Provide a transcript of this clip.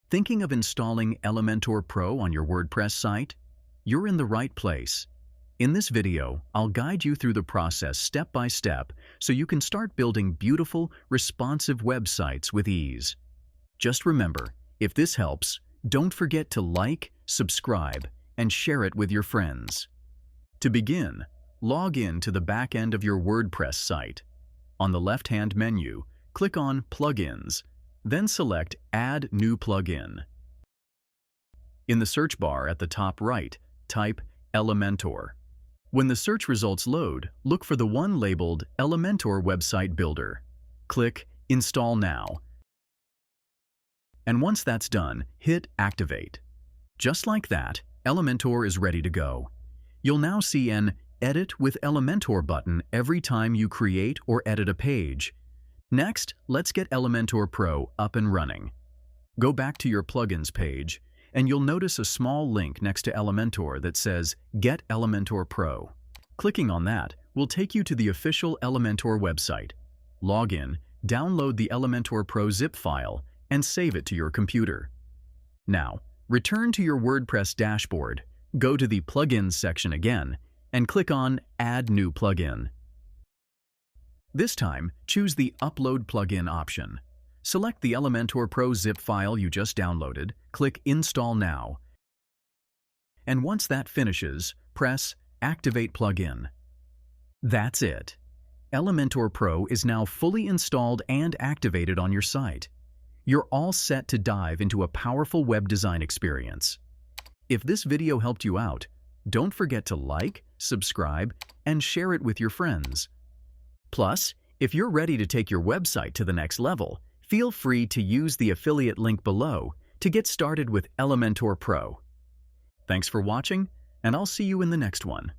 Thinking of installing Elementor Pro on your WordPress site? You're in the right place. In this video, I'll guide you through the process step by step so you can start building beautiful, responsive websites with ease. Just remember, if this helps, don't forget to like, subscribe, and share it with your friends. To begin, log in to the back end of your WordPress site. On the left-hand menu, click on Plugins, then select Add New Plugin. In the search bar at the top right, type Elementor. When the search results load, look for the one labeled Elementor Website Builder. Click Install Now. And once that's done, hit Activate. Just like that, Elementor is ready to go. You'll now see an Edit with Elementor button every time you create or edit a page. Next, let's get Elementor Pro up and running. Go back to your Plugins page, and you'll notice a small link next to Elementor that says Get Elementor Pro. Clicking on that will take you to the official Elementor website. Log in, download the Elementor Pro zip file, and save it to your computer. Now, return to your WordPress dashboard, go to the Plugins section again, and click on Add New Plugin. This time, choose the Upload Plugin option. Select the Elementor Pro zip file you just downloaded, click Install Now, and once that finishes, press Activate Plugin. That's it. Elementor Pro is now fully installed and activated on your site. You're all set to dive into a powerful web design experience. If this video helped you out, don't forget to like, subscribe, and share it with your friends. Plus, if you're ready to take your website to the next level, feel free to use the affiliate link below to get started with Elementor Pro. Thanks for watching, and I'll see you in the next one.